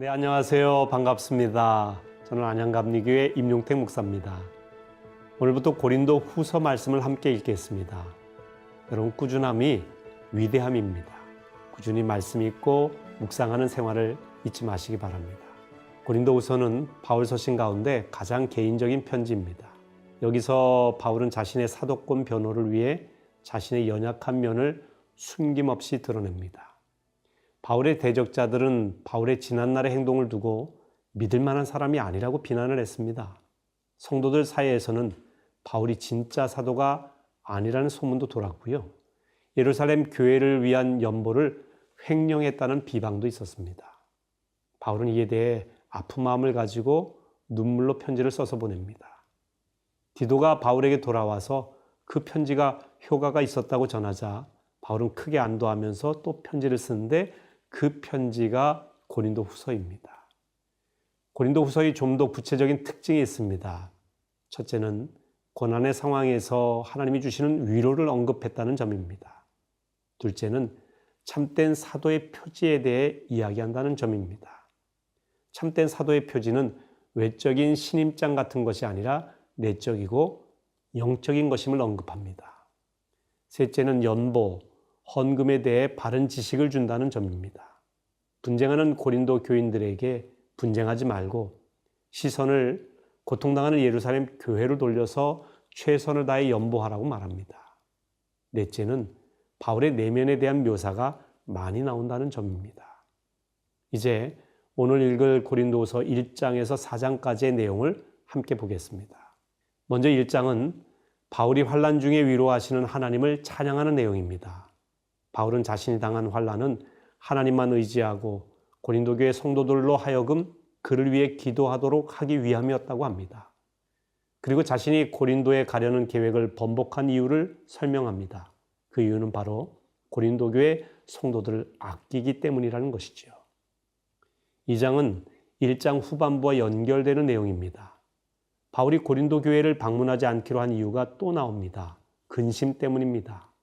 네, 안녕하세요. 반갑습니다. 저는 안양감리교회 임용택 목사입니다. 오늘부터 고린도 후서 말씀을 함께 읽겠습니다. 여러분, 꾸준함이 위대함입니다. 꾸준히 말씀 읽고 묵상하는 생활을 잊지 마시기 바랍니다. 고린도 후서는 바울 서신 가운데 가장 개인적인 편지입니다. 여기서 바울은 자신의 사도권 변호를 위해 자신의 연약한 면을 숨김없이 드러냅니다. 바울의 대적자들은 바울의 지난날의 행동을 두고 믿을 만한 사람이 아니라고 비난을 했습니다. 성도들 사이에서는 바울이 진짜 사도가 아니라는 소문도 돌았고요. 예루살렘 교회를 위한 연보를 횡령했다는 비방도 있었습니다. 바울은 이에 대해 아픈 마음을 가지고 눈물로 편지를 써서 보냅니다. 디도가 바울에게 돌아와서 그 편지가 효과가 있었다고 전하자 바울은 크게 안도하면서 또 편지를 쓰는데 그 편지가 고린도 후서입니다. 고린도 후서의 좀 더 구체적인 특징이 있습니다. 첫째는 고난의 상황에서 하나님이 주시는 위로를 언급했다는 점입니다. 둘째는 참된 사도의 표지에 대해 이야기한다는 점입니다. 참된 사도의 표지는 외적인 신임장 같은 것이 아니라 내적이고 영적인 것임을 언급합니다. 셋째는 연보, 헌금에 대해 바른 지식을 준다는 점입니다. 분쟁하는 고린도 교인들에게 분쟁하지 말고 시선을 고통당하는 예루살렘 교회로 돌려서 최선을 다해 연보하라고 말합니다. 넷째는 바울의 내면에 대한 묘사가 많이 나온다는 점입니다. 이제 오늘 읽을 고린도후서 1장에서 4장까지의 내용을 함께 보겠습니다. 먼저 1장은 바울이 환난 중에 위로하시는 하나님을 찬양하는 내용입니다. 바울은 자신이 당한 환난은 하나님만 의지하고 고린도 교회 성도들로 하여금 그를 위해 기도하도록 하기 위함이었다고 합니다. 그리고 자신이 고린도에 가려는 계획을 번복한 이유를 설명합니다. 그 이유는 바로 고린도 교회 성도들을 아끼기 때문이라는 것이죠. 2장은 1장 후반부와 연결되는 내용입니다. 바울이 고린도 교회를 방문하지 않기로 한 이유가 또 나옵니다. 근심 때문입니다.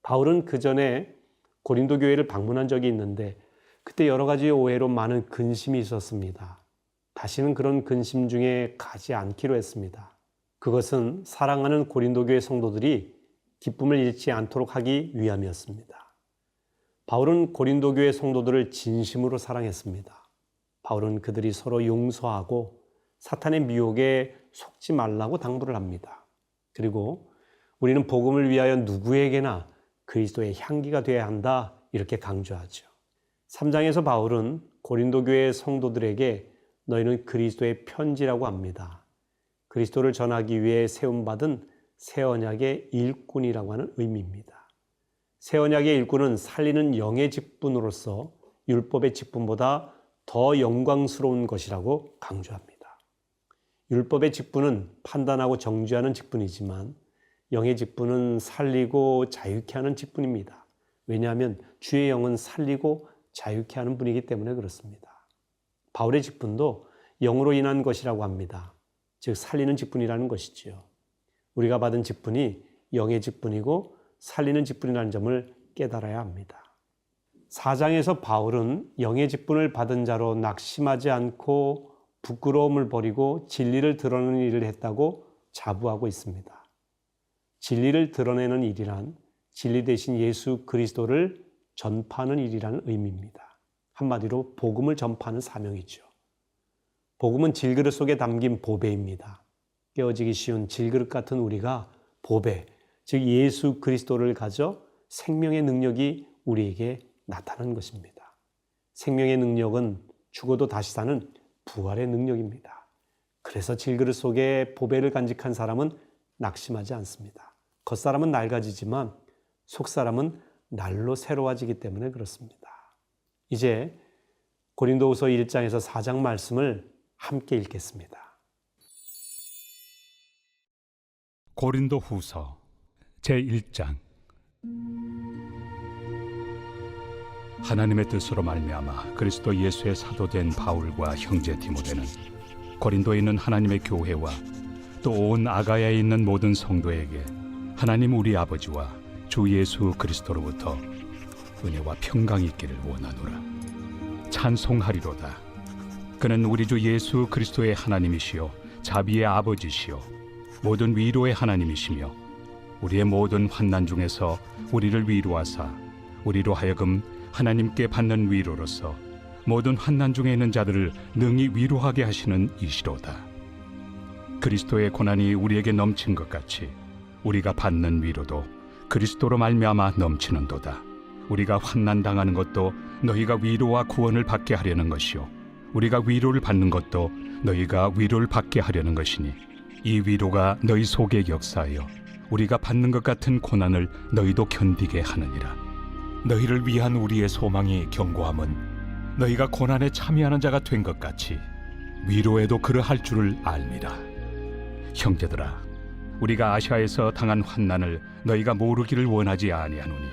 바울은 그 전에 고린도 교회를 방문한 적이 있는데 그때 여러 가지 오해로 많은 근심이 있었습니다. 다시는 그런 근심 중에 가지 않기로 했습니다. 그것은 사랑하는 고린도 교회 성도들이 기쁨을 잃지 않도록 하기 위함이었습니다. 바울은 고린도 교회 성도들을 진심으로 사랑했습니다. 바울은 그들이 서로 용서하고 사탄의 미혹에 속지 말라고 당부를 합니다. 그리고 우리는 복음을 위하여 누구에게나 그리스도의 향기가 되어야 한다, 이렇게 강조하죠. 3장에서 바울은 고린도 교회 성도들에게 너희는 그리스도의 편지라고 합니다. 그리스도를 전하기 위해 세움받은 새 언약의 일꾼이라고 하는 의미입니다. 새 언약의 일꾼은 살리는 영의 직분으로서 율법의 직분보다 더 영광스러운 것이라고 강조합니다. 율법의 직분은 판단하고 정죄하는 직분이지만 영의 직분은 살리고 자유케 하는 직분입니다. 왜냐하면 주의 영은 살리고 자유케 하는 분이기 때문에 그렇습니다. 바울의 직분도 영으로 인한 것이라고 합니다. 즉 살리는 직분이라는 것이지요. 우리가 받은 직분이 영의 직분이고 살리는 직분이라는 점을 깨달아야 합니다. 4장에서 바울은 영의 직분을 받은 자로 낙심하지 않고 부끄러움을 버리고 진리를 드러내는 일을 했다고 자부하고 있습니다. 진리를 드러내는 일이란 진리 대신 예수 그리스도를 전파하는 일이라는 의미입니다. 한마디로 복음을 전파하는 사명이죠. 복음은 질그릇 속에 담긴 보배입니다. 깨어지기 쉬운 질그릇 같은 우리가 보배, 즉 예수 그리스도를 가져 생명의 능력이 우리에게 나타나는 것입니다. 생명의 능력은 죽어도 다시 사는 부활의 능력입니다. 그래서 질그릇 속에 보배를 간직한 사람은 낙심하지 않습니다. 겉사람은 낡아지지만 속사람은 날로 새로워지기 때문에 그렇습니다. 이제 고린도후서 1장에서 4장 말씀을 함께 읽겠습니다. 고린도후서 제1장. 하나님의 뜻으로 말미암아 그리스도 예수의 사도된 바울과 형제 디모데는 고린도에 있는 하나님의 교회와 또 온 아가야에 있는 모든 성도에게 하나님 우리 아버지와 주 예수 그리스도로부터 은혜와 평강이 있기를 원하노라. 찬송하리로다. 그는 우리 주 예수 그리스도의 하나님이시요 자비의 아버지시요 모든 위로의 하나님이시며 우리의 모든 환난 중에서 우리를 위로하사 우리로 하여금 하나님께 받는 위로로서 모든 환난 중에 있는 자들을 능히 위로하게 하시는 이시로다. 그리스도의 고난이 우리에게 넘친 것 같이 우리가 받는 위로도 그리스도로 말미암아 넘치는도다. 우리가 환난 당하는 것도 너희가 위로와 구원을 받게 하려는 것이요 우리가 위로를 받는 것도 너희가 위로를 받게 하려는 것이니 이 위로가 너희 속에 역사하여 우리가 받는 것 같은 고난을 너희도 견디게 하느니라. 너희를 위한 우리의 소망이 견고함은 너희가 고난에 참여하는 자가 된 것 같이 위로에도 그러할 줄을 알미라. 형제들아, 우리가 아시아에서 당한 환난을 너희가 모르기를 원하지 아니하노니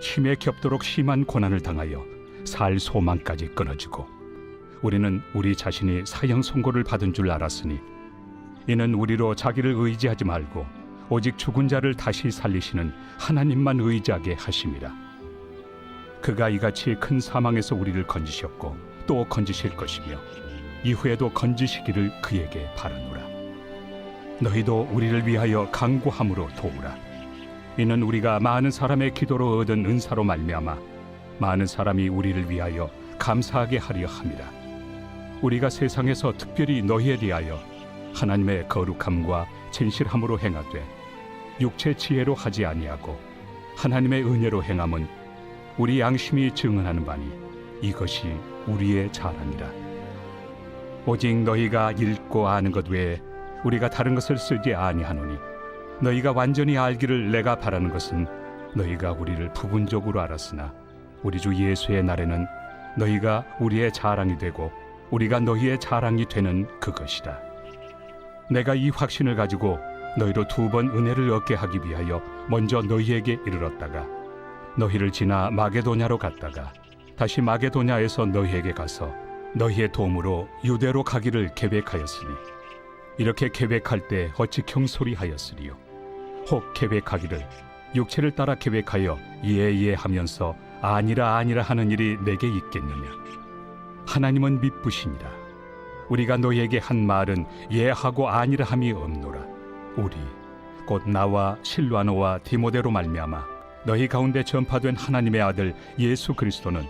힘에 겹도록 심한 고난을 당하여 살 소망까지 끊어지고 우리는 우리 자신이 사형 선고를 받은 줄 알았으니 이는 우리로 자기를 의지하지 말고 오직 죽은 자를 다시 살리시는 하나님만 의지하게 하심이라. 그가 이같이 큰 사망에서 우리를 건지셨고 또 건지실 것이며 이후에도 건지시기를 그에게 바라노라. 너희도 우리를 위하여 간구함으로 도우라. 이는 우리가 많은 사람의 기도로 얻은 은사로 말미암아 많은 사람이 우리를 위하여 감사하게 하려 함이라. 우리가 세상에서 특별히 너희에 대하여 하나님의 거룩함과 진실함으로 행하되 육체 지혜로 하지 아니하고 하나님의 은혜로 행함은 우리 양심이 증언하는 바니 이것이 우리의 자랑이라. 오직 너희가 읽고 아는 것 외에 우리가 다른 것을 쓰지 아니하노니 너희가 완전히 알기를 내가 바라는 것은 너희가 우리를 부분적으로 알았으나 우리 주 예수의 날에는 너희가 우리의 자랑이 되고 우리가 너희의 자랑이 되는 그것이다. 내가 이 확신을 가지고 너희로 2번 은혜를 얻게 하기 위하여 먼저 너희에게 이르렀다가 너희를 지나 마게도냐로 갔다가 다시 마게도냐에서 너희에게 가서 너희의 도움으로 유대로 가기를 계획하였으니 이렇게 계획할 때 어찌 경솔이하였으리요. 혹 계획하기를 육체를 따라 계획하여 예 하면서 아니라 하는 일이 내게 있겠느냐. 하나님은 미쁘시니라. 우리가 너희에게 한 말은 예하고 아니라 함이 없노라. 우리 곧 나와 실와노와 디모데로 말미암아 너희 가운데 전파된 하나님의 아들 예수 그리스도는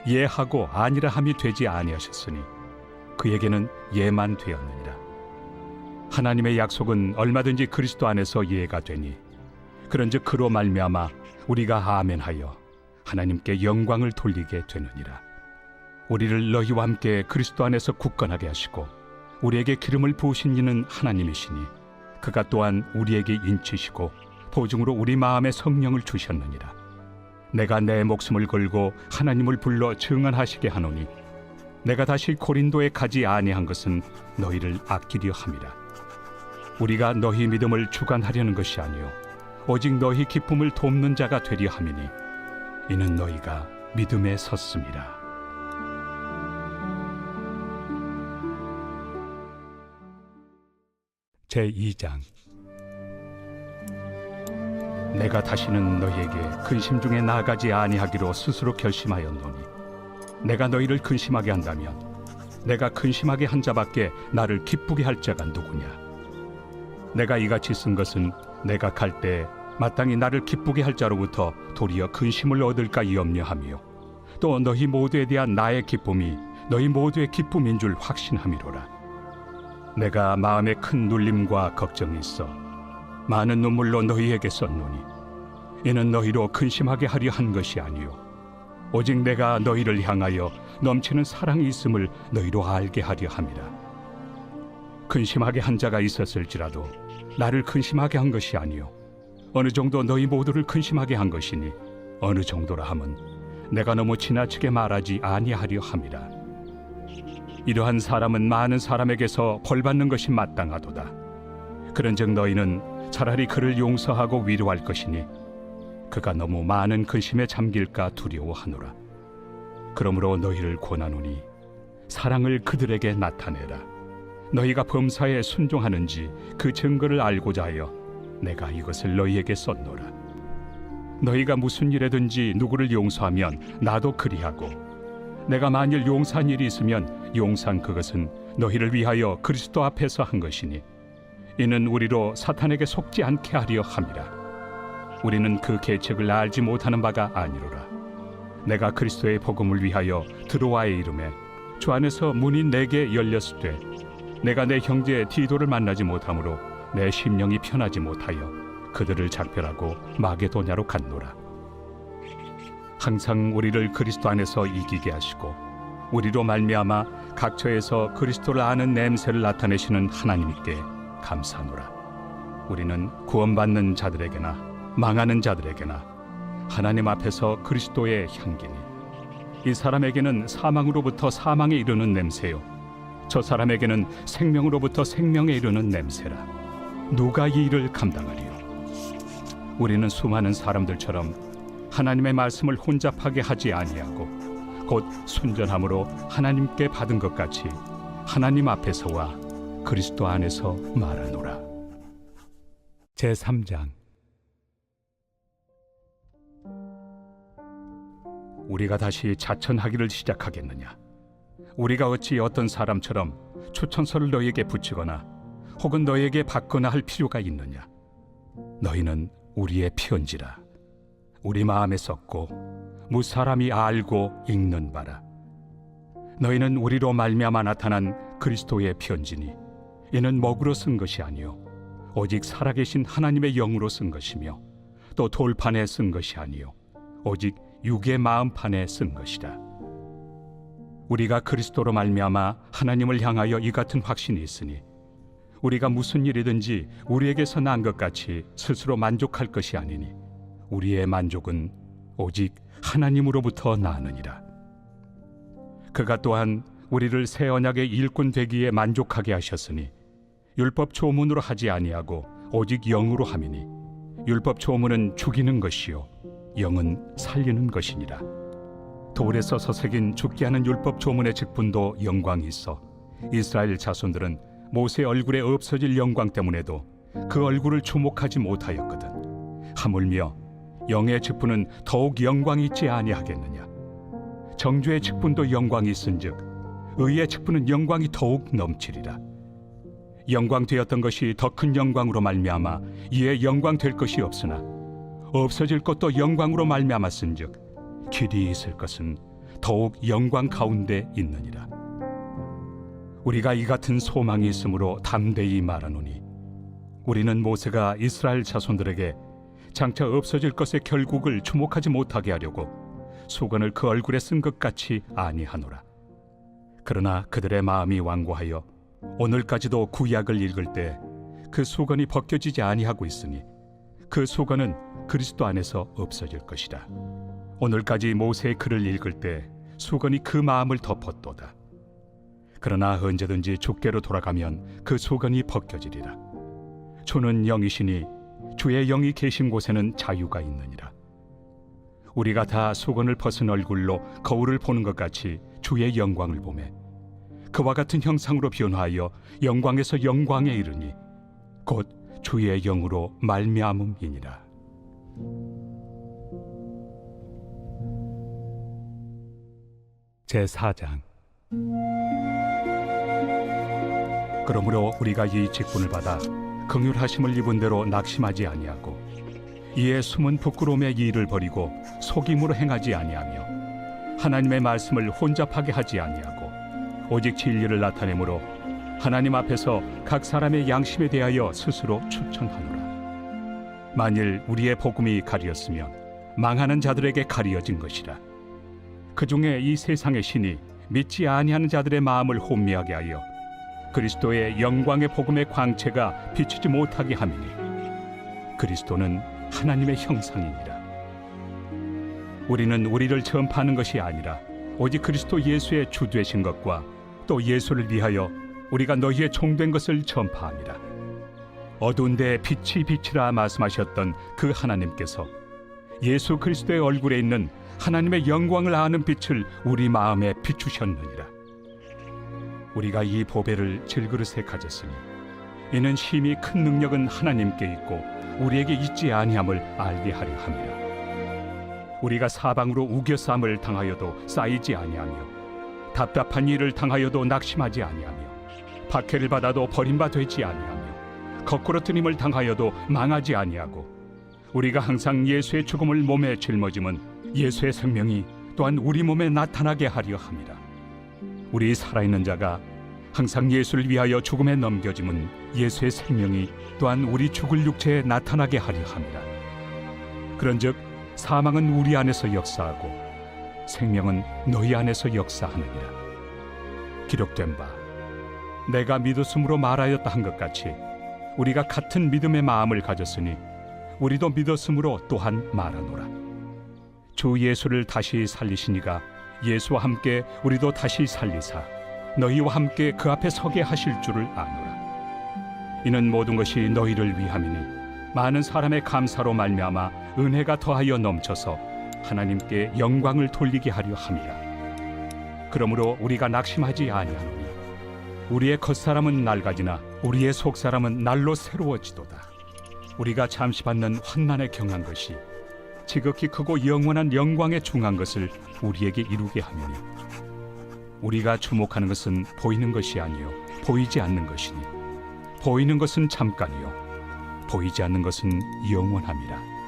예하고 아니라 함이 되지 아니하셨으니 그에게는 예만 되었느니라. 하나님의 약속은 얼마든지 그리스도 안에서 예가 되니 그런즉 그로 말미암아 우리가 아멘하여 하나님께 영광을 돌리게 되느니라. 우리를 너희와 함께 그리스도 안에서 굳건하게 하시고 우리에게 기름을 부으신 이는 하나님이시니 그가 또한 우리에게 인치시고 보증으로 우리 마음에 성령을 주셨느니라. 내가 내 목숨을 걸고 하나님을 불러 증언하시게 하노니 내가 다시 고린도에 가지 아니한 것은 너희를 아끼려 함이라. 우리가 너희 믿음을 주관하려는 것이 아니요 오직 너희 기쁨을 돕는 자가 되려 함이니 이는 너희가 믿음에 섰음이라. 제2장. 내가 다시는 너희에게 근심 중에 나아가지 아니하기로 스스로 결심하였노니 내가 너희를 근심하게 한다면 내가 근심하게 한 자밖에 나를 기쁘게 할 자가 누구냐. 내가 이같이 쓴 것은 내가 갈 때 마땅히 나를 기쁘게 할 자로부터 도리어 근심을 얻을까 염려하며 또 너희 모두에 대한 나의 기쁨이 너희 모두의 기쁨인 줄 확신함이로라. 내가 마음에 큰 눌림과 걱정이 있어 많은 눈물로 너희에게 썼노니 이는 너희로 근심하게 하려 한 것이 아니요 오직 내가 너희를 향하여 넘치는 사랑이 있음을 너희로 알게 하려 함이라. 근심하게 한 자가 있었을지라도 나를 근심하게 한 것이 아니요 어느 정도 너희 모두를 근심하게 한 것이니 어느 정도라 함은 내가 너무 지나치게 말하지 아니하려 함이라. 이러한 사람은 많은 사람에게서 벌받는 것이 마땅하도다. 그런즉 너희는 차라리 그를 용서하고 위로할 것이니 그가 너무 많은 근심에 잠길까 두려워하노라. 그러므로 너희를 권하노니 사랑을 그들에게 나타내라. 너희가 범사에 순종하는지 그 증거를 알고자 하여 내가 이것을 너희에게 썼노라. 너희가 무슨 일에든지 누구를 용서하면 나도 그리하고 내가 만일 용서한 일이 있으면 용서한 그것은 너희를 위하여 그리스도 앞에서 한 것이니 이는 우리로 사탄에게 속지 않게 하려 함이라. 우리는 그 계책을 알지 못하는 바가 아니로라. 내가 그리스도의 복음을 위하여 드로아에 이름에 주 안에서 문이 내게 열렸으되 내가 내 형제 디도를 만나지 못하므로 내 심령이 편하지 못하여 그들을 작별하고 마게도냐로 갔노라. 항상 우리를 그리스도 안에서 이기게 하시고 우리로 말미암아 각처에서 그리스도를 아는 냄새를 나타내시는 하나님께 감사하노라. 우리는 구원받는 자들에게나 망하는 자들에게나 하나님 앞에서 그리스도의 향기니 이 사람에게는 사망으로부터 사망에 이르는 냄새요 저 사람에게는 생명으로부터 생명에 이르는 냄새라. 누가 이 일을 감당하리요? 우리는 수많은 사람들처럼 하나님의 말씀을 혼잡하게 하지 아니하고 곧 순전함으로 하나님께 받은 것 같이 하나님 앞에서와 그리스도 안에서 말하노라. 제3장. 우리가 다시 자천하기를 시작하겠느냐? 우리가 어찌 어떤 사람처럼 추천서를 너희에게 붙이거나 혹은 너희에게 받거나 할 필요가 있느냐? 너희는 우리의 편지라. 우리 마음에 썼고 무사람이 알고 읽는 바라. 너희는 우리로 말미암아 나타난 그리스도의 편지니 이는 먹으로 쓴 것이 아니요 오직 살아계신 하나님의 영으로 쓴 것이며 또 돌판에 쓴 것이 아니요 오직 육의 마음판에 쓴 것이라. 우리가 그리스도로 말미암아 하나님을 향하여 이 같은 확신이 있으니 우리가 무슨 일이든지 우리에게서 난 것 같이 스스로 만족할 것이 아니니 우리의 만족은 오직 하나님으로부터 나느니라. 그가 또한 우리를 새 언약의 일꾼 되기에 만족하게 하셨으니 율법 조문으로 하지 아니하고 오직 영으로 함이니 율법 조문은 죽이는 것이요 영은 살리는 것이니라. 돌에 써서 새긴 죽게 하는 율법 조문의 직분도 영광이 있어 이스라엘 자손들은 모세 얼굴에 없어질 영광 때문에도 그 얼굴을 주목하지 못하였거든. 하물며 영의 직분은 더욱 영광이 있지 아니하겠느냐? 정죄의 직분도 영광이 있은즉 의의 직분은 영광이 더욱 넘치리라. 영광 되었던 것이 더 큰 영광으로 말미암아 이에 영광 될 것이 없으나 없어질 것도 영광으로 말미암았은즉 길이 있을 것은 더욱 영광 가운데 있느니라. 우리가 이 같은 소망이 있으므로 담대히 말하노니 우리는 모세가 이스라엘 자손들에게 장차 없어질 것의 결국을 주목하지 못하게 하려고 수건을 그 얼굴에 쓴 것 같이 아니하노라. 그러나 그들의 마음이 완고하여 오늘까지도 구약을 읽을 때 그 수건이 벗겨지지 아니하고 있으니 그 수건은 그리스도 안에서 없어질 것이라. 오늘까지 모세의 글을 읽을 때 수건이 그 마음을 덮었도다. 그러나 언제든지 주께로 돌아가면 그 수건이 벗겨지리라. 주는 영이시니 주의 영이 계신 곳에는 자유가 있느니라. 우리가 다 수건을 벗은 얼굴로 거울을 보는 것 같이 주의 영광을 보매 그와 같은 형상으로 변화하여 영광에서 영광에 이르니 곧 주의 영으로 말미암음이니라. 제4장. 그러므로 우리가 이 직분을 받아 긍휼하심을 입은 대로 낙심하지 아니하고 이에 숨은 부끄러움의 일을 버리고 속임으로 행하지 아니하며 하나님의 말씀을 혼잡하게 하지 아니하고 오직 진리를 나타내므로 하나님 앞에서 각 사람의 양심에 대하여 스스로 추천하노라. 만일 우리의 복음이 가리었으면 망하는 자들에게 가리어진 것이라. 그 중에 이 세상의 신이 믿지 아니하는 자들의 마음을 혼미하게 하여 그리스도의 영광의 복음의 광채가 비치지 못하게 함이니 그리스도는 하나님의 형상이니라. 우리는 우리를 전파하는 것이 아니라 오직 그리스도 예수의 주 되신 것과 또 예수를 위하여 우리가 너희의 종된 것을 전파함이라. 어두운 데에 빛이 빛이라 말씀하셨던 그 하나님께서 예수 그리스도의 얼굴에 있는 하나님의 영광을 아는 빛을 우리 마음에 비추셨느니라. 우리가 이 보배를 질그릇에 가졌으니 이는 심히 큰 능력은 하나님께 있고 우리에게 있지 아니함을 알게 하려 함이라. 우리가 사방으로 우겨싸움을 당하여도 쌓이지 아니하며 답답한 일을 당하여도 낙심하지 아니하며 박해를 받아도 버림바 되지 아니하며 거꾸로 뜨림을 당하여도 망하지 아니하고 우리가 항상 예수의 죽음을 몸에 짊어짐은 예수의 생명이 또한 우리 몸에 나타나게 하려 함이라. 우리 살아있는 자가 항상 예수를 위하여 죽음에 넘겨짐은 예수의 생명이 또한 우리 죽을 육체에 나타나게 하려 함이라. 그런즉 사망은 우리 안에서 역사하고 생명은 너희 안에서 역사하느니라. 기록된 바 내가 믿었으므로 말하였다 한 것 같이 우리가 같은 믿음의 마음을 가졌으니 우리도 믿었으므로 또한 말하노라. 주 예수를 다시 살리시니가 예수와 함께 우리도 다시 살리사 너희와 함께 그 앞에 서게 하실 줄을 아노라. 이는 모든 것이 너희를 위함이니 많은 사람의 감사로 말미암아 은혜가 더하여 넘쳐서 하나님께 영광을 돌리게 하려 함이라. 그러므로 우리가 낙심하지 아니하노니 우리의 겉사람은 낡아지나 우리의 속사람은 날로 새로워지도다. 우리가 잠시 받는 환난에 경한 것이 지극히 크고 영원한 영광에 중한 것을 우리에게 이루게 하느니 우리가 주목하는 것은 보이는 것이 아니요 보이지 않는 것이니 보이는 것은 잠깐이요 보이지 않는 것은 영원함이라.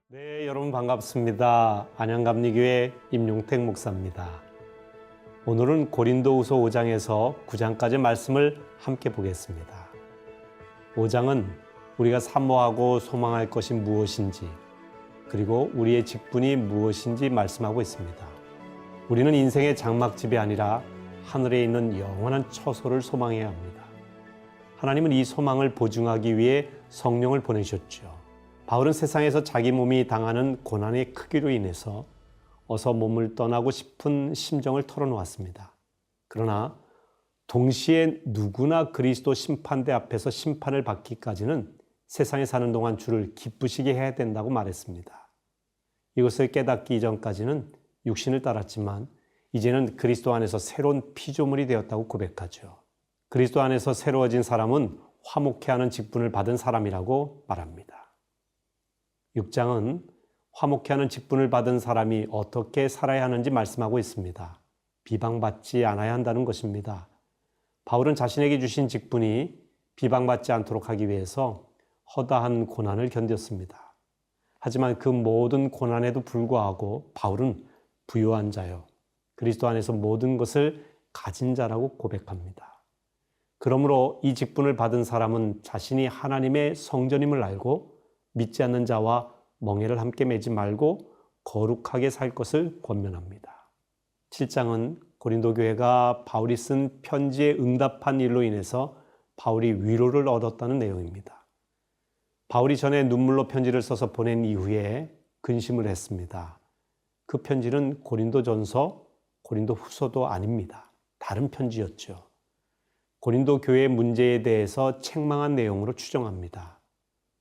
네, 여러분 반갑습니다. 안양감리교회 임용택 목사입니다. 오늘은 고린도후서 5장에서 9장까지 말씀을 함께 보겠습니다. 5장은 우리가 사모하고 소망할 것이 무엇인지, 그리고 우리의 직분이 무엇인지 말씀하고 있습니다. 우리는 인생의 장막집이 아니라 하늘에 있는 영원한 처소를 소망해야 합니다. 하나님은 이 소망을 보증하기 위해 성령을 보내셨죠. 바울은 세상에서 자기 몸이 당하는 고난의 크기로 인해서 어서 몸을 떠나고 싶은 심정을 털어놓았습니다. 그러나 동시에 누구나 그리스도 심판대 앞에서 심판을 받기까지는 세상에 사는 동안 주를 기쁘시게 해야 된다고 말했습니다. 이것을 깨닫기 이전까지는 육신을 따랐지만 이제는 그리스도 안에서 새로운 피조물이 되었다고 고백하죠. 그리스도 안에서 새로워진 사람은 화목해하는 직분을 받은 사람이라고 말합니다. 6장은 화목해하는 직분을 받은 사람이 어떻게 살아야 하는지 말씀하고 있습니다. 비방받지 않아야 한다는 것입니다. 바울은 자신에게 주신 직분이 비방받지 않도록 하기 위해서 허다한 고난을 견뎠습니다. 하지만 그 모든 고난에도 불구하고 바울은 부요한 자요, 그리스도 안에서 모든 것을 가진 자라고 고백합니다. 그러므로 이 직분을 받은 사람은 자신이 하나님의 성전임을 알고 믿지 않는 자와 멍에를 함께 매지 말고 거룩하게 살 것을 권면합니다. 7장은 고린도 교회가 바울이 쓴 편지에 응답한 일로 인해서 바울이 위로를 얻었다는 내용입니다. 바울이 전에 눈물로 편지를 써서 보낸 이후에 근심을 했습니다. 그 편지는 고린도전서, 고린도후서도 아닙니다. 다른 편지였죠. 고린도 교회의 문제에 대해서 책망한 내용으로 추정합니다.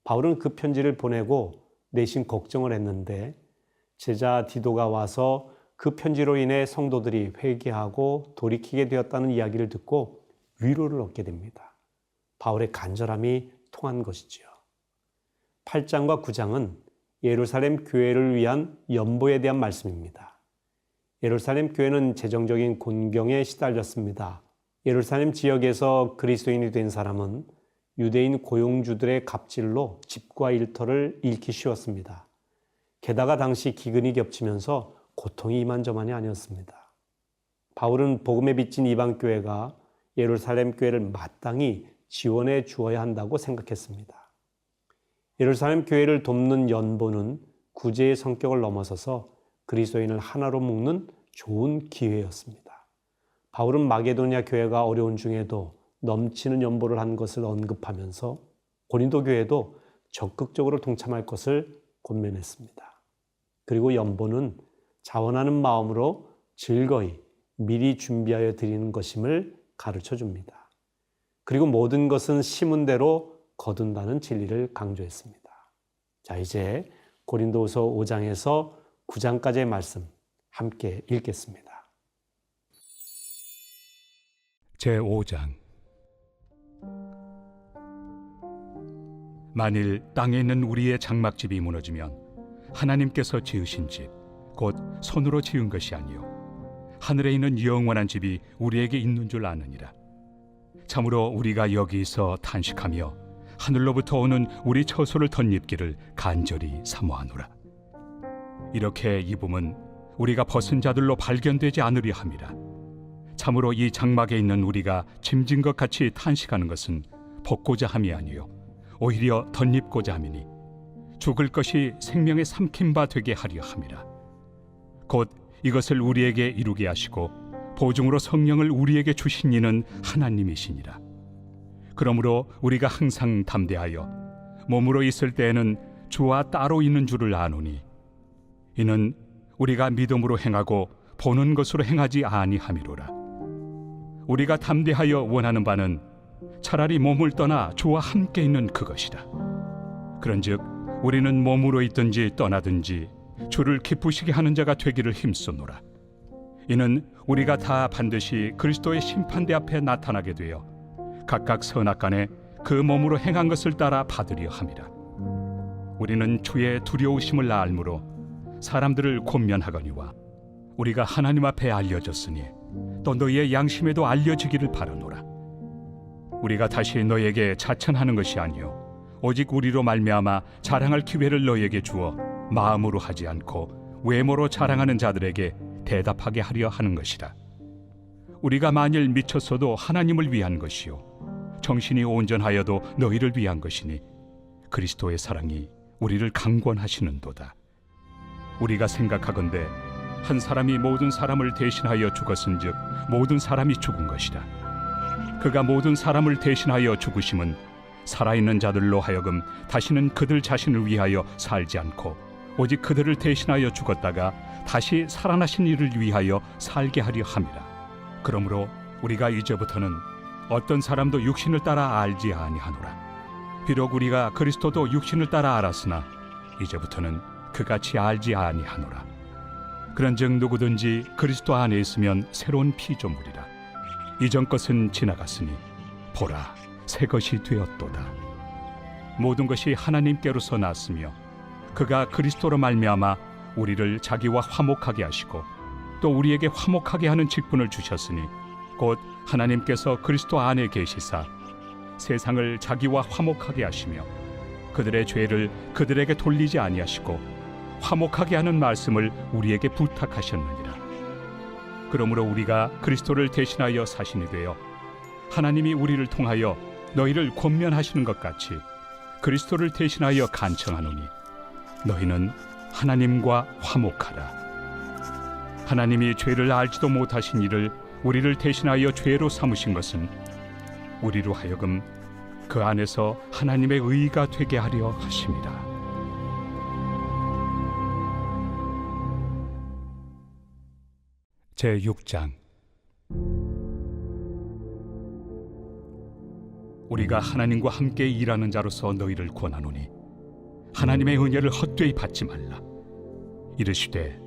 바울은 그 편지를 보내고 내심 걱정을 했는데 제자 디도가 와서 그 편지로 인해 성도들이 회개하고 돌이키게 되었다는 이야기를 듣고 위로를 얻게 됩니다. 바울의 간절함이 통한 것이지요. 8장과 9장은 예루살렘 교회를 위한 연보에 대한 말씀입니다. 예루살렘 교회는 재정적인 곤경에 시달렸습니다. 예루살렘 지역에서 그리스도인이 된 사람은 유대인 고용주들의 갑질로 집과 일터를 잃기 쉬웠습니다. 게다가 당시 기근이 겹치면서 고통이 이만저만이 아니었습니다. 바울은 복음에 비친 이방 교회가 예루살렘 교회를 마땅히 지원해 주어야 한다고 생각했습니다. 예루살렘 교회를 돕는 연보는 구제의 성격을 넘어서서 그리스도인을 하나로 묶는 좋은 기회였습니다. 바울은 마게도냐 교회가 어려운 중에도 넘치는 연보를 한 것을 언급하면서 고린도 교회도 적극적으로 동참할 것을 권면했습니다. 그리고 연보는 자원하는 마음으로 즐거이 미리 준비하여 드리는 것임을 가르쳐 줍니다. 그리고 모든 것은 심은 대로 거둔다는 진리를 강조했습니다. 자, 이제 고린도후서 5장에서 9장까지의 말씀 함께 읽겠습니다. 제5장. 만일 땅에 있는 우리의 장막집이 무너지면 하나님께서 지으신 집, 곧 손으로 지은 것이 아니요 하늘에 있는 영원한 집이 우리에게 있는 줄 아느니라. 참으로 우리가 여기서 탄식하며 하늘로부터 오는 우리 처소를 덧입기를 간절히 사모하노라. 이렇게 입음은 우리가 벗은 자들로 발견되지 않으려 함이라. 참으로 이 장막에 있는 우리가 짐진 것 같이 탄식하는 것은 벗고자 함이 아니요 오히려 덧입고자 함이니 죽을 것이 생명의 삼킨 바 되게 하려 함이라. 곧 이것을 우리에게 이루게 하시고 보증으로 성령을 우리에게 주신 이는 하나님이시니라. 그러므로 우리가 항상 담대하여 몸으로 있을 때에는 주와 따로 있는 줄을 아노니 이는 우리가 믿음으로 행하고 보는 것으로 행하지 아니함이로라. 우리가 담대하여 원하는 바는 차라리 몸을 떠나 주와 함께 있는 그것이라. 그런즉 우리는 몸으로 있든지 떠나든지 주를 기쁘시게 하는 자가 되기를 힘쓰노라. 이는 우리가 다 반드시 그리스도의 심판대 앞에 나타나게 되어 각각 선악간에 그 몸으로 행한 것을 따라 받으려 함이라. 우리는 주의 두려우심을 알므로 사람들을 권면하거니와 우리가 하나님 앞에 알려졌으니 또 너희의 양심에도 알려지기를 바라노라. 우리가 다시 너희에게 자천하는 것이 아니요 오직 우리로 말미암아 자랑할 기회를 너희에게 주어 마음으로 하지 않고 외모로 자랑하는 자들에게 대답하게 하려 하는 것이라. 우리가 만일 미쳤어도 하나님을 위한 것이요 정신이 온전하여도 너희를 위한 것이니 그리스도의 사랑이 우리를 강권하시는도다. 우리가 생각하건대 한 사람이 모든 사람을 대신하여 죽었은즉 모든 사람이 죽은 것이라. 그가 모든 사람을 대신하여 죽으심은 살아있는 자들로 하여금 다시는 그들 자신을 위하여 살지 않고 오직 그들을 대신하여 죽었다가 다시 살아나신 이를 위하여 살게 하려 함이라. 그러므로 우리가 이제부터는 어떤 사람도 육신을 따라 알지 아니하노라. 비록 우리가 그리스도도 육신을 따라 알았으나 이제부터는 그같이 알지 아니하노라. 그런즉 누구든지 그리스도 안에 있으면 새로운 피조물이라. 이전 것은 지나갔으니 보라 새 것이 되었도다. 모든 것이 하나님께로서 났으며 그가 그리스도로 말미암아 우리를 자기와 화목하게 하시고 또 우리에게 화목하게 하는 직분을 주셨으니 곧 하나님께서 그리스도 안에 계시사 세상을 자기와 화목하게 하시며 그들의 죄를 그들에게 돌리지 아니하시고 화목하게 하는 말씀을 우리에게 부탁하셨느니라. 그러므로 우리가 그리스도를 대신하여 사신이 되어 하나님이 우리를 통하여 너희를 권면하시는 것 같이 그리스도를 대신하여 간청하노니 너희는 하나님과 화목하라. 하나님이 죄를 알지도 못하신 이를 우리를 대신하여 죄로 삼으신 것은 우리로 하여금 그 안에서 하나님의 의가 되게 하려 하심이라. 제6장. 우리가 하나님과 함께 일하는 자로서 너희를 권하노니 하나님의 은혜를 헛되이 받지 말라. 이르시되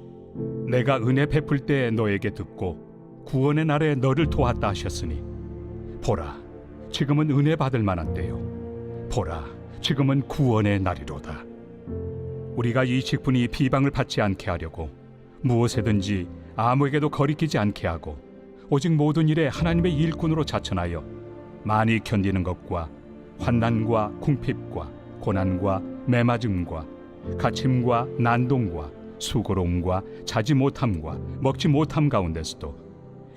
내가 은혜 베풀 때 너에게 듣고 구원의 날에 너를 도왔다 하셨으니 보라 지금은 은혜 받을 만한 때요 보라 지금은 구원의 날이로다. 우리가 이 직분이 비방을 받지 않게 하려고 무엇에든지 아무에게도 거리끼지 않게 하고 오직 모든 일에 하나님의 일꾼으로 자천하여 많이 견디는 것과 환난과 궁핍과 고난과 매맞음과 갇힘과 난동과 수고로움과 자지 못함과 먹지 못함 가운데서도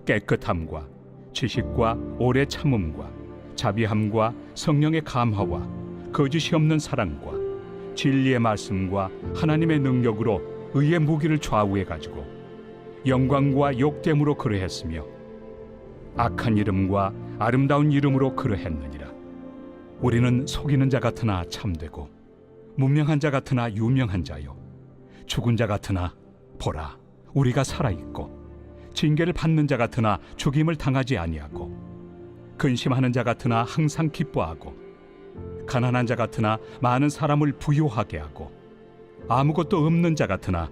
깨끗함과 지식과 오래 참음과 자비함과 성령의 감화와 거짓이 없는 사랑과 진리의 말씀과 하나님의 능력으로 의의 무기를 좌우해 가지고 영광과 욕됨으로 그러했으며 악한 이름과 아름다운 이름으로 그러했느니라. 우리는 속이는 자 같으나 참되고 무명한 자 같으나 유명한 자요 죽은 자 같으나 보라 우리가 살아있고 징계를 받는 자 같으나 죽임을 당하지 아니하고 근심하는 자 같으나 항상 기뻐하고 가난한 자 같으나 많은 사람을 부요하게 하고 아무것도 없는 자 같으나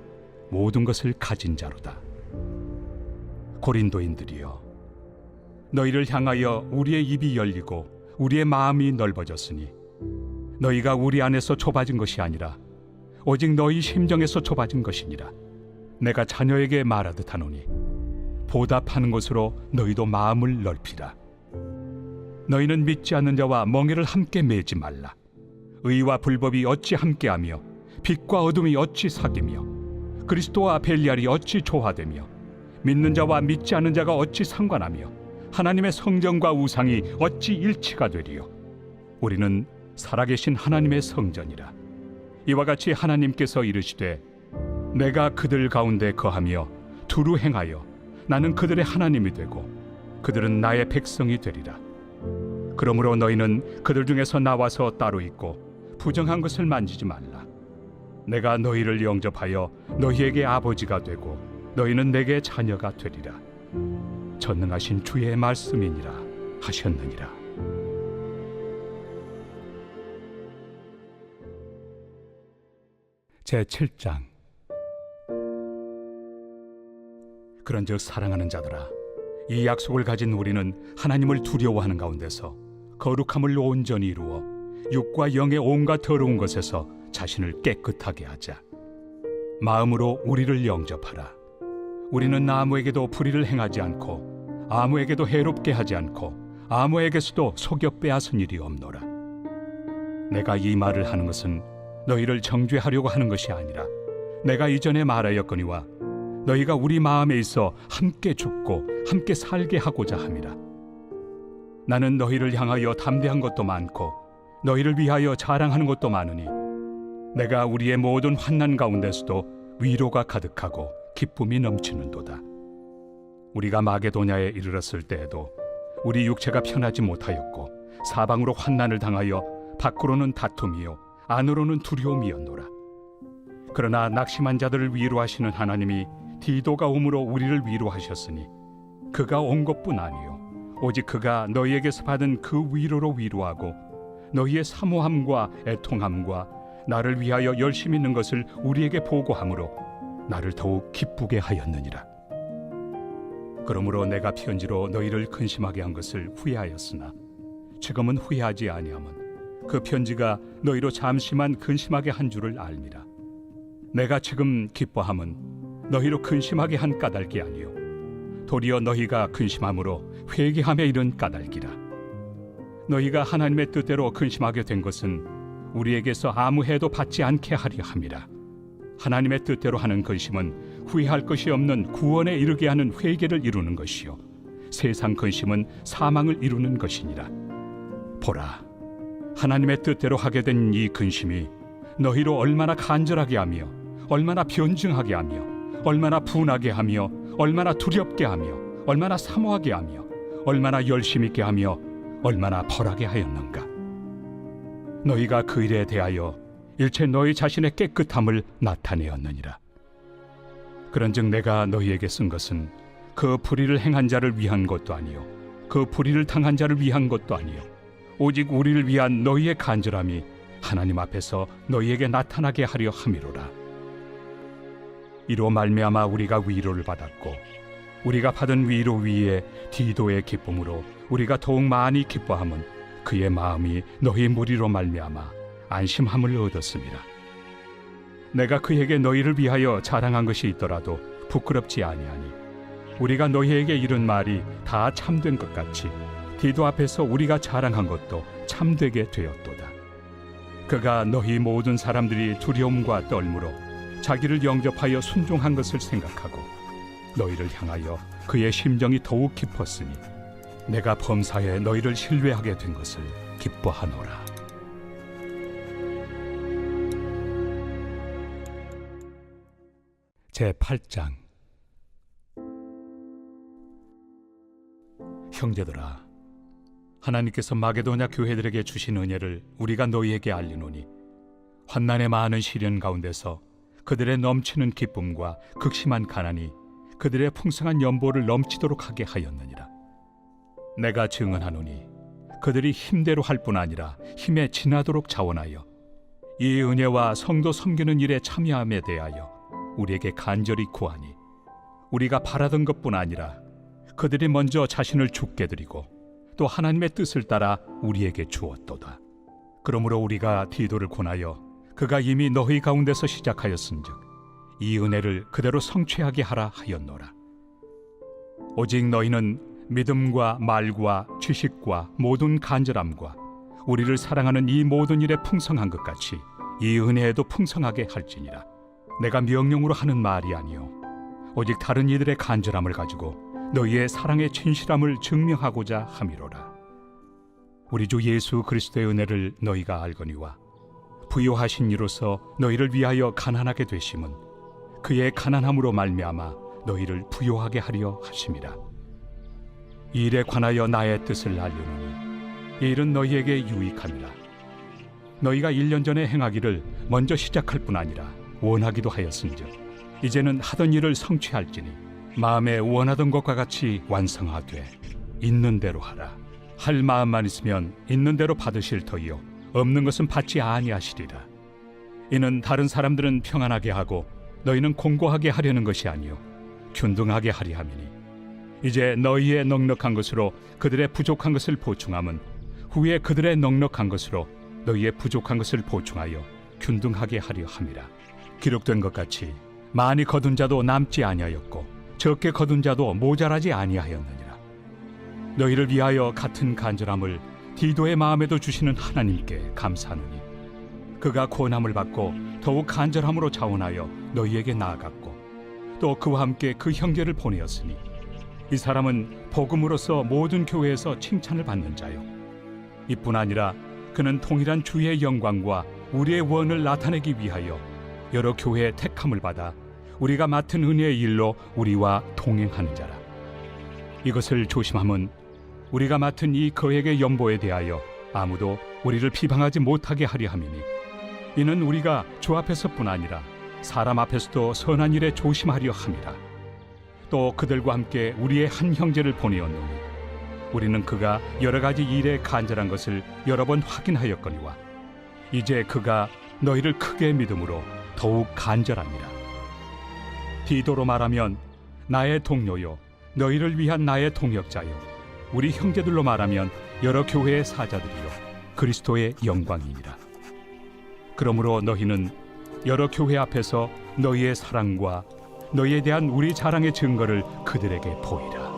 모든 것을 가진 자로다. 고린도인들이여 너희를 향하여 우리의 입이 열리고 우리의 마음이 넓어졌으니 너희가 우리 안에서 좁아진 것이 아니라 오직 너희 심정에서 좁아진 것이니라. 내가 자녀에게 말하듯 하노니 보답하는 것으로 너희도 마음을 넓히라. 너희는 믿지 않는 자와 멍에를 함께 매지 말라. 의와 불법이 어찌 함께하며 빛과 어둠이 어찌 사귀며 그리스도와 벨리알이 어찌 조화되며 믿는 자와 믿지 않는 자가 어찌 상관하며 하나님의 성전과 우상이 어찌 일치가 되리요. 우리는 살아계신 하나님의 성전이라. 이와 같이 하나님께서 이르시되 내가 그들 가운데 거하며 두루 행하여 나는 그들의 하나님이 되고 그들은 나의 백성이 되리라. 그러므로 너희는 그들 중에서 나와서 따로 있고 부정한 것을 만지지 말라. 내가 너희를 영접하여 너희에게 아버지가 되고 너희는 내게 자녀가 되리라. 전능하신 주의 말씀이니라 하셨느니라. 제7장. 그런즉 사랑하는 자들아, 이 약속을 가진 우리는 하나님을 두려워하는 가운데서 거룩함을 온전히 이루어 육과 영의 온갖 더러운 것에서 자신을 깨끗하게 하자. 마음으로 우리를 영접하라. 우리는 아무에게도 불의를 행하지 않고 아무에게도 해롭게 하지 않고 아무에게서도 속여 빼앗은 일이 없노라. 내가 이 말을 하는 것은 너희를 정죄하려고 하는 것이 아니라 내가 이전에 말하였거니와 너희가 우리 마음에 있어 함께 죽고 함께 살게 하고자 함이라. 나는 너희를 향하여 담대한 것도 많고 너희를 위하여 자랑하는 것도 많으니 내가 우리의 모든 환난 가운데서도 위로가 가득하고 기쁨이 넘치는도다. 우리가 마게도냐에 이르렀을 때에도 우리 육체가 편하지 못하였고 사방으로 환난을 당하여 밖으로는 다툼이요 안으로는 두려움이었노라. 그러나 낙심한 자들을 위로하시는 하나님이 디도가 오므로 우리를 위로하셨으니 그가 온 것뿐 아니요 오직 그가 너희에게서 받은 그 위로로 위로하고 너희의 사모함과 애통함과 나를 위하여 열심히 있는 것을 우리에게 보고함으로 나를 더욱 기쁘게 하였느니라. 그러므로 내가 편지로 너희를 근심하게 한 것을 후회하였으나 지금은 후회하지 아니함은 그 편지가 너희로 잠시만 근심하게 한 줄을 알미라. 내가 지금 기뻐함은 너희로 근심하게 한 까닭이 아니요 도리어 너희가 근심함으로 회개함에 이른 까닭이라. 너희가 하나님의 뜻대로 근심하게 된 것은 우리에게서 아무 해도 받지 않게 하려 함이라. 하나님의 뜻대로 하는 근심은 후회할 것이 없는 구원에 이르게 하는 회개를 이루는 것이요 세상 근심은 사망을 이루는 것이니라. 보라, 하나님의 뜻대로 하게 된 이 근심이 너희로 얼마나 간절하게 하며 얼마나 변증하게 하며 얼마나 분하게 하며 얼마나 두렵게 하며 얼마나 사모하게 하며 얼마나 열심 있게 하며 얼마나 벌하게 하였는가. 너희가 그 일에 대하여 일체 너희 자신의 깨끗함을 나타내었느니라. 그런즉 내가 너희에게 쓴 것은 그 불의를 행한 자를 위한 것도 아니요 그 불의를 당한 자를 위한 것도 아니요 오직 우리를 위한 너희의 간절함이 하나님 앞에서 너희에게 나타나게 하려 함이로라. 이로 말미암아 우리가 위로를 받았고 우리가 받은 위로 위에 디도의 기쁨으로 우리가 더욱 많이 기뻐함은 그의 마음이 너희 무리로 말미암아 안심함을 얻었습니다. 내가 그에게 너희를 위하여 자랑한 것이 있더라도 부끄럽지 아니하니 우리가 너희에게 이른 말이 다 참된 것 같이 디도 앞에서 우리가 자랑한 것도 참되게 되었도다. 그가 너희 모든 사람들이 두려움과 떨므로 자기를 영접하여 순종한 것을 생각하고 너희를 향하여 그의 심정이 더욱 깊었으니 내가 범사에 너희를 신뢰하게 된 것을 기뻐하노라. 제8장. 형제들아, 하나님께서 마게도냐 교회들에게 주신 은혜를 우리가 너희에게 알리노니 환난의 많은 시련 가운데서 그들의 넘치는 기쁨과 극심한 가난이 그들의 풍성한 연보를 넘치도록 하게 하였느니라. 내가 증언하노니 그들이 힘대로 할 뿐 아니라 힘에 지나도록 자원하여 이 은혜와 성도 섬기는 일에 참여함에 대하여 우리에게 간절히 구하니 우리가 바라던 것뿐 아니라 그들이 먼저 자신을 죽게 드리고 또 하나님의 뜻을 따라 우리에게 주었도다. 그러므로 우리가 디도를 권하여 그가 이미 너희 가운데서 시작하였은즉 이 은혜를 그대로 성취하게 하라 하였노라. 오직 너희는 믿음과 말과 지식과 모든 간절함과 우리를 사랑하는 이 모든 일에 풍성한 것 같이 이 은혜에도 풍성하게 할지니라. 내가 명령으로 하는 말이 아니요 오직 다른 이들의 간절함을 가지고 너희의 사랑의 진실함을 증명하고자 함이로라. 우리 주 예수 그리스도의 은혜를 너희가 알거니와 부요하신 이로서 너희를 위하여 가난하게 되심은 그의 가난함으로 말미암아 너희를 부요하게 하려 하심이라. 이 일에 관하여 나의 뜻을 알려노니 이 일은 너희에게 유익함이라. 너희가 1년 전에 행하기를 먼저 시작할 뿐 아니라 원하기도 하였은즉 이제는 하던 일을 성취할지니 마음에 원하던 것과 같이 완성하되 있는 대로 하라. 할 마음만 있으면 있는 대로 받으실 터이요 없는 것은 받지 아니하시리라. 이는 다른 사람들은 평안하게 하고 너희는 공고하게 하려는 것이 아니요 균등하게 하리 함이니 이제 너희의 넉넉한 것으로 그들의 부족한 것을 보충함은 후에 그들의 넉넉한 것으로 너희의 부족한 것을 보충하여 균등하게 하려 함이라. 기록된 것 같이 많이 거둔 자도 남지 아니하였고 적게 거둔 자도 모자라지 아니하였느니라. 너희를 위하여 같은 간절함을 디도의 마음에도 주시는 하나님께 감사하노니 그가 권함을 받고 더욱 간절함으로 자원하여 너희에게 나아갔고 또 그와 함께 그 형제를 보내었으니 이 사람은 복음으로서 모든 교회에서 칭찬을 받는 자요 이뿐 아니라 그는 통일한 주의 영광과 우리의 원을 나타내기 위하여 여러 교회의 택함을 받아 우리가 맡은 은혜의 일로 우리와 동행하는 자라. 이것을 조심함은 우리가 맡은 이 거액의 연보에 대하여 아무도 우리를 비방하지 못하게 하려 함이니 이는 우리가 주 앞에서뿐 아니라 사람 앞에서도 선한 일에 조심하려 함이라. 또 그들과 함께 우리의 한 형제를 보내었노니 우리는 그가 여러 가지 일에 간절한 것을 여러 번 확인하였거니와 이제 그가 너희를 크게 믿음으로 더욱 간절합니다. 디도로 말하면 나의 동료요 너희를 위한 나의 동역자요 우리 형제들로 말하면 여러 교회의 사자들이요 그리스도의 영광이니라. 그러므로 너희는 여러 교회 앞에서 너희의 사랑과 너희에 대한 우리 자랑의 증거를 그들에게 보이라.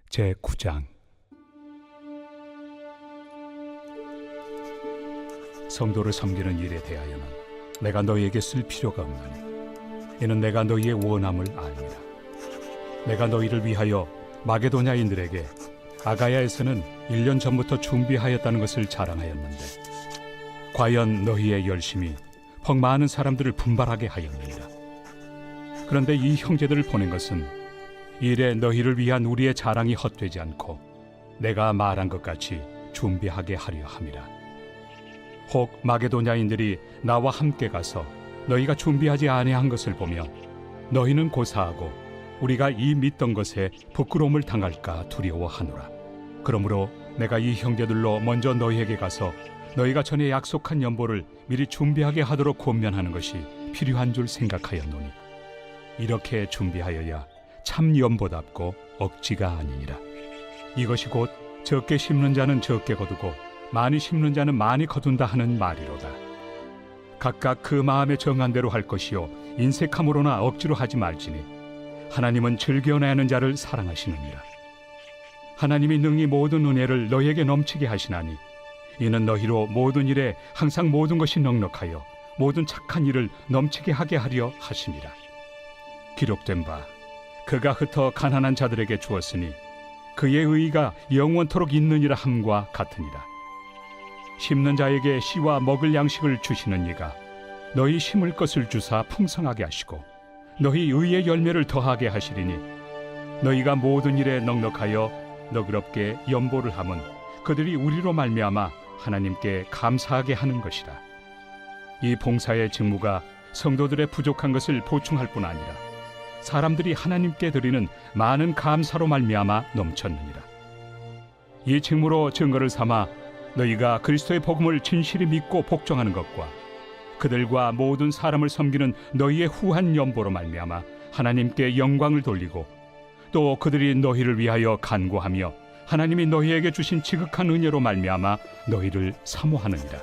제9장 성도를 섬기는 일에 대하여는 내가 너희에게 쓸 필요가 없나니 이는 내가 너희의 원함을 압니다. 내가 너희를 위하여 마게도냐인들에게 아가야에서는 1년 전부터 준비하였다는 것을 자랑하였는데 과연 너희의 열심이 퍽 많은 사람들을 분발하게 하였느니라. 그런데 이 형제들을 보낸 것은 이래 너희를 위한 우리의 자랑이 헛되지 않고 내가 말한 것 같이 준비하게 하려 함이라. 혹 마게도냐인들이 나와 함께 가서 너희가 준비하지 아니한 것을 보며 너희는 고사하고 우리가 이 믿던 것에 부끄러움을 당할까 두려워하노라. 그러므로 내가 이 형제들로 먼저 너희에게 가서 너희가 전에 약속한 연보를 미리 준비하게 하도록 권면하는 것이 필요한 줄 생각하였노니 이렇게 준비하여야 참 연보답고 억지가 아니니라. 이것이 곧 적게 심는 자는 적게 거두고 많이 심는 자는 많이 거둔다 하는 말이로다. 각각 그 마음에 정한 대로 할 것이요 인색함으로나 억지로 하지 말지니 하나님은 즐겨내 하는 자를 사랑하시느니라. 하나님이 능히 모든 은혜를 너희에게 넘치게 하시나니 이는 너희로 모든 일에 항상 모든 것이 넉넉하여 모든 착한 일을 넘치게 하게 하려 하심이라. 기록된 바 그가 흩어 가난한 자들에게 주었으니 그의 의의가 영원토록 있느니라 함과 같으니라. 심는 자에게 씨와 먹을 양식을 주시는 이가 너희 심을 것을 주사 풍성하게 하시고 너희 의의 열매를 더하게 하시리니 너희가 모든 일에 넉넉하여 너그럽게 연보를 함은 그들이 우리로 말미암아 하나님께 감사하게 하는 것이라. 이 봉사의 직무가 성도들의 부족한 것을 보충할 뿐 아니라 사람들이 하나님께 드리는 많은 감사로 말미암아 넘쳤느니라. 이 직무로 증거를 삼아 너희가 그리스도의 복음을 진실히 믿고 복종하는 것과 그들과 모든 사람을 섬기는 너희의 후한 연보로 말미암아 하나님께 영광을 돌리고 또 그들이 너희를 위하여 간구하며 하나님이 너희에게 주신 지극한 은혜로 말미암아 너희를 사모하느니라.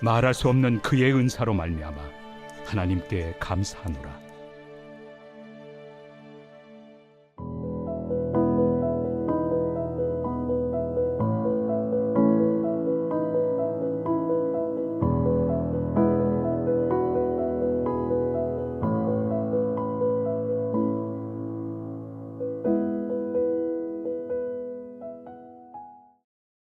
말할 수 없는 그의 은사로 말미암아 하나님께 감사하노라.